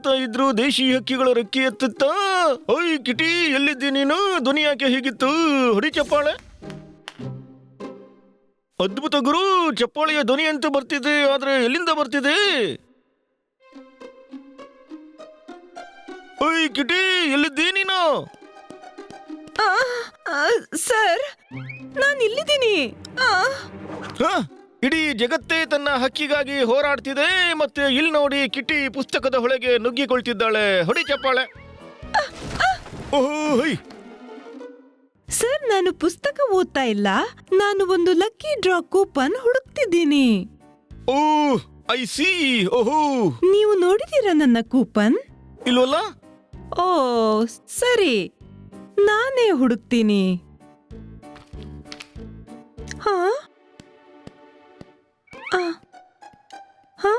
ಓಡಾಡ್ತಾ ಇದ್ರು ದೇಶಿ ಹಕ್ಕಿಗಳ ರೆಕ್ಕೆ ಎತ್ತುತ್ತಾ. ಓಯ್ ಕಿಟಿ, ಎಲ್ಲಿದ್ದಿ ನೀನು? ಧ್ವನಿ ಯಾಕೆ ಹೀಗಿತ್ತು? ಹೊಡಿ ಚಪ್ಪಾಳೆ. ಅದ್ಭುತ ಗುರು, ಚಪ್ಪಾಳೆಯ ಧ್ವನಿ ಅಂತೂ ಬರ್ತಿದೆ, ಆದ್ರೆ ಎಲ್ಲಿಂದ ಬರ್ತಿದೆ? ಓಯ್ ಕಿಟಿ, ಎಲ್ಲಿದ್ದಿ ನೀನು? ಸರ್, ನಾನು ಇಲ್ಲಿದ್ದೀನಿ. ಇಡೀ ಜಗತ್ತೇ ತನ್ನ ಹಕ್ಕಿಗಾಗಿ ಹೋರಾಡ್ತಿದೆ, ಮತ್ತೆ ಇಲ್ಲಿ ನೋಡಿ ಕಿಟಿ ಪುಸ್ತಕದ ಒಳಗೆ ನುಗ್ಗಿಕೊಳ್ತಿದ್ದಾಳೆ. ಹೊಡಿ ಚಪ್ಪಾಳೆ. ಓಹ್ ಸರ್, ನಾನು ಪುಸ್ತಕ ಓದ್ತಾ ಇಲ್ಲ, ನಾನು ಒಂದು ಲಕ್ಕಿ ಡ್ರಾ ಕೂಪನ್ ಹುಡುಕ್ತಿದ್ದೀನಿ. Oh, I see. ಓಹೋ, ನೀವು ನೋಡಿದೀರಾ ನನ್ನ ಕೂಪನ್? ಇಲ್ವಲ್ಲ? ಓ ಸರಿ, ನಾನೇ ಹುಡುಕ್ತೀನಿ. ಹಾ ಹಾ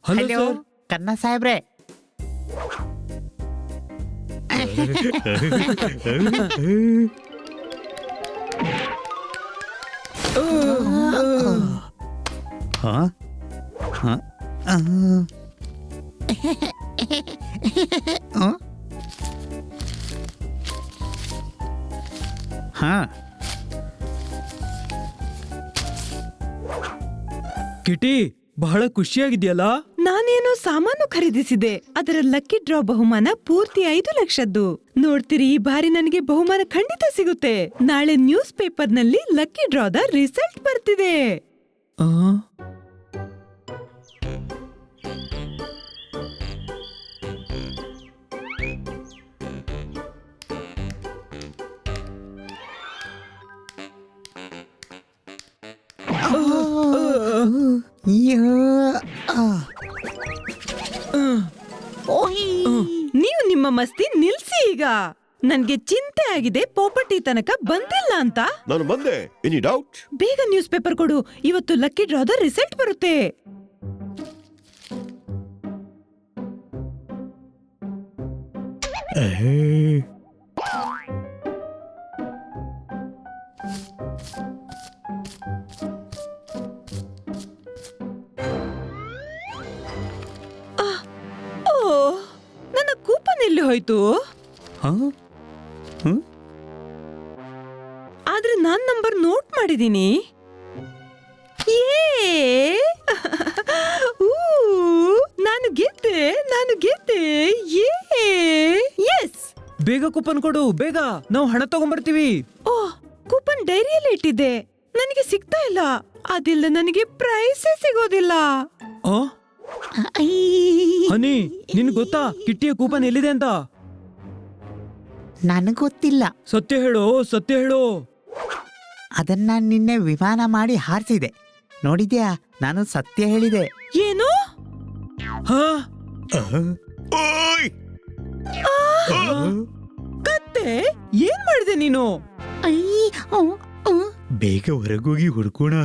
ಹಲೋ ಕನ್ನ ಸಾಹೇಬ್ರೆ. ಕಿಟಿ, ಬಹಳ ಖುಷಿಯಾಗಿದೆಯಲ್ಲ? ನಾನೇನೋ ಸಾಮಾನು ಖರೀದಿಸಿದೆ, ಅದರ ಲಕ್ಕಿ ಡ್ರಾ ಬಹುಮಾನ ಪೂರ್ತಿ 5 ಲಕ್ಷದ್ದು. ನೋಡ್ತೀರಿ, ಈ ಬಾರಿ ನನಗೆ ಬಹುಮಾನ ಖಂಡಿತ ಸಿಗುತ್ತೆ. ನಾಳೆ ನ್ಯೂಸ್ ಪೇಪರ್ನಲ್ಲಿ ಲಕ್ಕಿ ಡ್ರಾದ ರಿಸಲ್ಟ್ ಬರ್ತಿದೆ. ನೀವು ನಿಮ್ಮ ಮಸ್ತಿ ನಿಲ್ಸಿ ಈಗ. ನನ್ಗೆ ಚಿಂತೆ ಆಗಿದೆ, ಪಾಪರ್ಟಿ ತನಕ ಬಂದಿಲ್ಲ ಅಂತ. ನಾನು ಬಂದೆ. Any doubt? ಬೇಗ ನ್ಯೂಸ್ ಪೇಪರ್ ಕೊಡು, ಇವತ್ತು ಲಕ್ಕಿ ಡ್ರಾದ ರಿಸಲ್ಟ್ ಬರುತ್ತೆ. ನನ್ನ ಕೂಪನ್ ಎಲ್ಲಿ ಹೋಯ್ತು? ಆದ್ರೆ ನಾನ್ ನಂಬರ್ ನೋಟ್ ಮಾಡಿದೀನಿ. ನಾನು ಗೆದ್ದೆ. ಎಸ್, ಬೇಗ ಕೂಪನ್ ಕೊಡು, ಬೇಗ, ನಾವು ಹಣ ತಗೊಂಡ್ಬರ್ತೀವಿ. ಓ, ಕೂಪನ್ ಡೈರಿಯಲ್ಲಿ ಇಟ್ಟಿದ್ದೆ, ನನಗೆ ಸಿಗ್ತಾ ಇಲ್ಲ. ಅದಿಲ್ಲ ನನಗೆ ಪ್ರೈಸೇ ಸಿಗೋದಿಲ್ಲ. ಹನಿ, ನಿನ್ ಗೊತ್ತಾ ಕಿಟ್ಟಿಯ ಕೂಪನ್ ಎಲ್ಲಿದೆ ಅಂತ? ನನಗ್ ಗೊತ್ತಿಲ್ಲ. ಸತ್ಯ ಹೇಳು. ಅದನ್ನ ನಿನ್ನೆ ವಿಮಾನ ಮಾಡಿ ಹಾರಿಸಿದೆ, ನೋಡಿದ್ಯಾ? ನಾನು ಸತ್ಯ ಹೇಳಿದೆ. ಏನು? ಕತ್ತೆ, ಏನ್ ಮಾಡಿದೆ ನೀನು? ಬೇಗ ಹೊರಗೋಗಿ ಹುಡ್ಕೋಣ,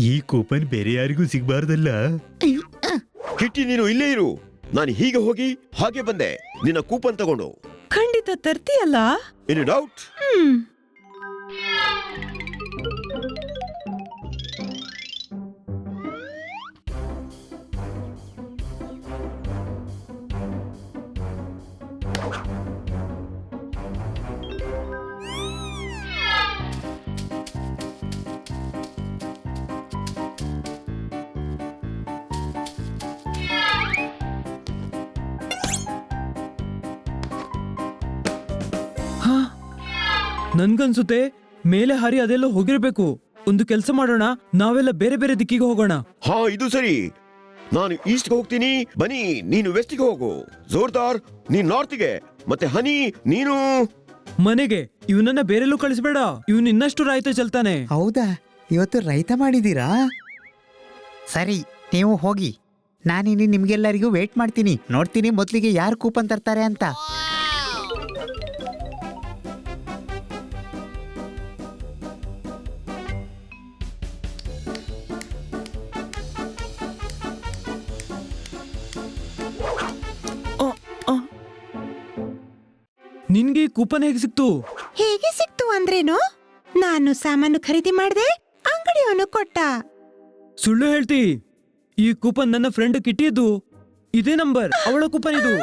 ಈ ಕೂಪನ್ ಬೇರೆ ಯಾರಿಗೂ ಸಿಗ್ಬಾರ್ದಲ್ಲ. ಕಿಟ್ಟಿ, ನೀನು ಇಲ್ಲೇ ಇರು. ನಾನು ಹೀಗೆ ಹೋಗಿ ಹಾಗೆ ಬಂದೆ ನಿನ್ನ ಕೂಪನ್ ತಗೊಂಡು. ಖಂಡಿತ ತರ್ತೀಯಲ್ಲ? Any doubt? ನನ್ಗನ್ಸುತ್ತೆ ಮೇಲೆ ಹಾರಿ ಅದೆಲ್ಲ ಹೋಗಿರ್ಬೇಕು. ಒಂದು ಕೆಲಸ ಮಾಡೋಣ, ನಾವೆಲ್ಲ ಬೇರೆ ಬೇರೆ ದಿಕ್ಕಿಗೆ ಹೋಗೋಣ. ಹಾ, ಇದು ಸರಿ. ನಾನು ಈಸ್ಟ್ಗೆ ಹೋಗ್ತೀನಿ, ಬನ್ನಿ ನೀನು ವೆಸ್ಟ್ಗೆ ಹೋಗು. ಜೋರ್ದಾರ್ ನೀನ್ ನಾರ್ತ್ಗೆ, ಮತ್ತೆ ಹನಿ ನೀನು ಮನೆಗೆ. ಇವನನ್ನ ಬೇರೆಲ್ಲೂ ಕಳಿಸ್ಬೇಡ, ಇವನು ಇನ್ನಷ್ಟು ರಾಯ್ತ ಚಲ್ತಾನೆ. ಹೌದಾ, ಇವತ್ತು ರೈತ ಮಾಡಿದೀರಾ? ಸರಿ, ನೀವು ಹೋಗಿ, ನಾನಿಲ್ಲಿ ನಿಮ್ಗೆಲ್ಲರಿಗೂ ವೇಟ್ ಮಾಡ್ತೀನಿ. ನೋಡ್ತೀನಿ ಮೊದ್ಲಿಗೆ ಯಾರು ಕೂಪನ್ ತರ್ತಾರೆ ಅಂತ. ನಿನ್ಗೆ ಈ ಕೂಪನ್ ಹೇಗೆ ಸಿಕ್ತು? ಹೇಗೆ ಸಿಕ್ತು ಅಂದ್ರೇನು? ನಾನು ಸಾಮಾನು ಖರೀದಿ ಮಾಡ್ದೆ, ಅಂಗಡಿಯವನು ಕೊಟ್ಟ. ಸುಳ್ಳು ಹೇಳ್ತಿ. ಈ ಕೂಪನ್ ನನ್ನ ಫ್ರೆಂಡ್ ಕಿಟ್ಟಿದ್ದು. ಇದೇ ನಂಬರ್, ಅವಳ ಕೂಪನ್ ಇದು.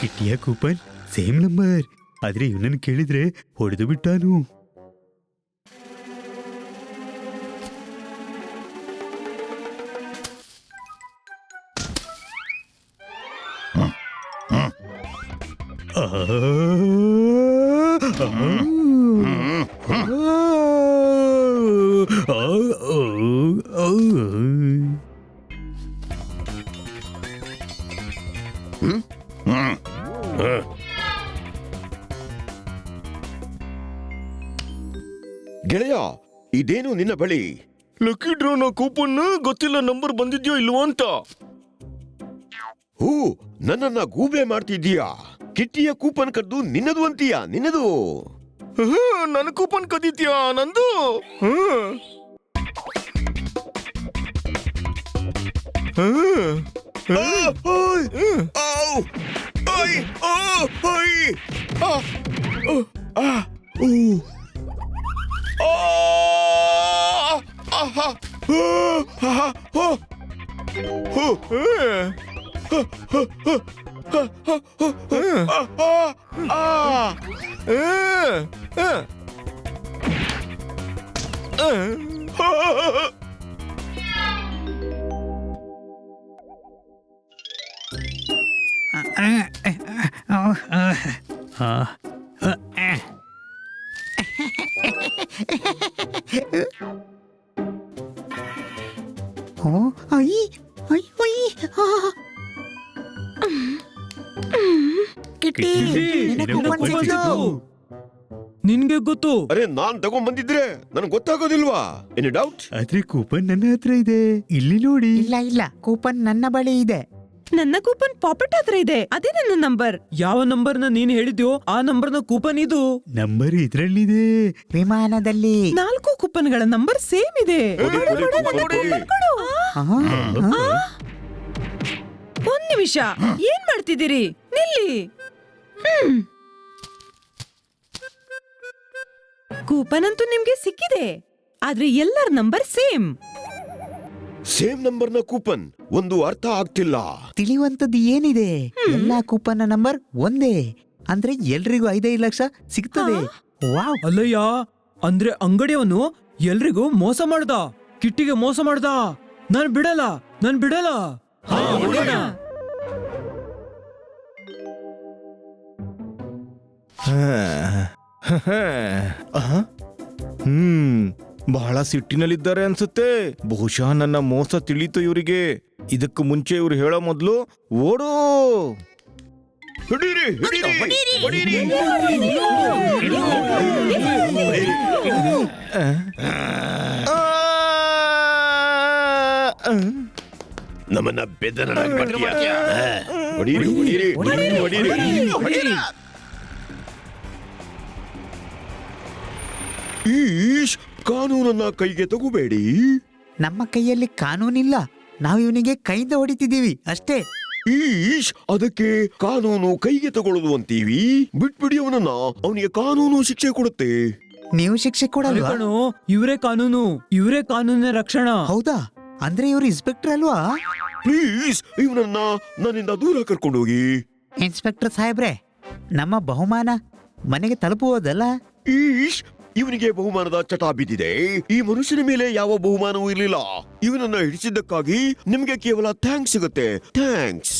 ಕಿಟ್ಟಿಯ ಕೂಪನ್ ಸೇಮ್ ನಂಬರ್, ಆದ್ರೆ ಇವನನ್ನು ಕೇಳಿದ್ರೆ ಹೊಡೆದು ಬಿಟ್ಟಾನು. ಗೆಳೆಯ, ಇದೇನು ನಿನ್ನ ಬಳಿ? ಲಕ್ಕಿ ಡ್ರಾನ ಕೂಪನ್ ಗೊತ್ತಿಲ್ಲ ನಂಬರ್ ಬಂದಿದ್ಯೋ ಇಲ್ವೋ ಅಂತ. ಹೂ, ನನ್ನನ್ನ ಗೂಬೆ ಮಾಡ್ತಿದ್ದೀಯಾ? ಕಿಟ್ಟಿಯ ಕೂಪನ್ ಕದ್ದು ನಿನ್ನದು ಅಂತೀಯಾ? ನಿನ್ನದು. ನನ್ನ ಕೂಪನ್ ಕದೀತ್ಯಾ? ನಂದು. ನಿನ್ಗೆ ಗೊತ್ತು? ಅರೆ, ನಾನ್ ತಗೊಂಡ್ ಬಂದಿದ್ರೆ ನನ್ಗೆ ಗೊತ್ತಾಗೋದಿಲ್ವಾ? Any doubt? ಆದ್ರೆ ಕೂಪನ್ ನನ್ನ ಹತ್ರ ಇದೆ, ಇಲ್ಲಿ ನೋಡಿ. ಇಲ್ಲ ಇಲ್ಲ, ಕೂಪನ್ ನನ್ನ ಬಳಿ ಇದೆ. ನನ್ನ ಕೂಪನ್ ಪಾಪೆಟ್ ಹತ್ರ ಇದೆ, ಅದೇ ನನ್ನ ನಂಬರ್. ಯಾವ ನಂಬರ್ನ ನೀನ್ ಹೇಳಿದ್ಯೋ ಆ ನಂಬರ್ನ ಕೂಪನ್ ಇದು. ನಂಬರ್ ಇದ್ರಲ್ಲಿದೆ. ವಿಮಾನದಲ್ಲಿ 4 ಕೂಪನ್ಗಳ ನಂಬರ್ ಸೇಮ್ ಇದೆ. ಒಂದ್ ನಿಮಿಷ, ಏನ್ ಮಾಡ್ತಿದ್ದೀರಿ? ನಿಲ್ಲಿ. ಕೂಪನ್ ಅಂತೂ ನಿಮ್ಗೆ ಸಿಕ್ಕಿದೆ, ಆದ್ರೆ ಎಲ್ಲರ ನಂಬರ್ ಸೇಮ್. ಸೇಮ್ ನಂಬರ್ನ ಕೂಪನ್ ಒಂದು ಅರ್ಥ ಆಗ್ತಿಲ್ಲ. ತಿಳಿಯುವಂತದ್ದು ಏನಿದೆ? ಎಲ್ಲಾ ಕೂಪನ್ ನಂಬರ್ ಒಂದೇ, ಅಂದ್ರೆ ಎಲ್ರಿಗೂ 5 ಲಕ್ಷ ಸಿಗ್ತದೆ. ವಾವ್! ಅಲ್ಲಯ್ಯ, ಅಂದ್ರೆ ಅಂಗಡಿಯವನು ಎಲ್ರಿಗೂ ಮೋಸ ಮಾಡ್ದ, ಕಿಟ್ಟಿಗೆ ಮೋಸ ಮಾಡ್ದ. ನಾನ್ ಬಿಡಲ್ಲ. ಬಹಳ ಸಿಟ್ಟಿನಲ್ಲಿದ್ದಾರೆ ಅನ್ಸುತ್ತೆ. ಬಹುಶಃ ನನ್ನ ಮೋಸ ತಿಳಿತು ಇವರಿಗೆ. ಇದಕ್ಕೂ ಮುಂಚೆ ಇವ್ರು ಹೇಳೋ ಮೊದಲು ಓಡು. ಹಿಡೀರಿ, ಹಿಡೀರಿ, ಹೊಡೀರಿ. ನಮ್ಮನ್ನ ಬೆದರನಾಗಿ ಮಾಡ್ತೀಯಾ? ಹೊಡೀರಿ, ಹೊಡೀರಿ, ಹೊಡೀರಿ, ಹೊಡೀರಿ. ಈಶ್, ಕಾನೂನನ್ನ ಕೈಗೆ ತಗೋಬೇಡಿ. ನಮ್ಮ ಕೈಯಲ್ಲಿ ಕಾನೂನಿಲ್ಲ, ನಾವು ಇವನಿಗೆ ಕೈಯಿಂದ ಹೊಡಿತಿದ್ದೀವಿ ಅಷ್ಟೇ. ಈಶ್, ಅದಕ್ಕೆ ಕಾನೂನು ಕೈಗೆ ತಗೊಳ್ಳೋದು ಅಂತೀವಿ. ಬಿಟ್ಬಿಡಿ ಅವನನ್ನ, ಅವನಿಗೆ ಕಾನೂನು ಶಿಕ್ಷೆ ಕೊಡುತ್ತೆ. ನೀವು ಶಿಕ್ಷೆ ಕೊಡಲ್ವಾ? ಇವರೇ ಕಾನೂನಿನ ರಕ್ಷಣಾ. ಹೌದಾ? ಅಂದ್ರೆ ಇವ್ರು ಇನ್ಸ್ಪೆಕ್ಟರ್ ಅಲ್ವಾ? ಪ್ಲೀಸ್ ಇವನನ್ನ ನನ್ನಿಂದ ದೂರ ಕರ್ಕೊಂಡೋಗಿ. ಇನ್ಸ್ಪೆಕ್ಟರ್ ಸಾಹೇಬ್ರೆ, ನಮ್ಮ ಬಹುಮಾನ ಮನೆಗೆ ತಲುಪುವುದಲ್ಲ? ಈಶ್, ಇವನಿಗೆ ಬಹುಮಾನದ ಚಟ ಬಿದ್ದಿದೆ. ಈ ಮನುಷ್ಯನ ಮೇಲೆ ಯಾವ ಬಹುಮಾನವೂ ಇರಲಿಲ್ಲ. ಇವನನ್ನ ಹಿಡಿಸಿದ್ದಕ್ಕಾಗಿ ನಿಮಗೆ ಕೇವಲ ಥ್ಯಾಂಕ್ಸ್ ಸಿಗುತ್ತೆ. ಥ್ಯಾಂಕ್ಸ್.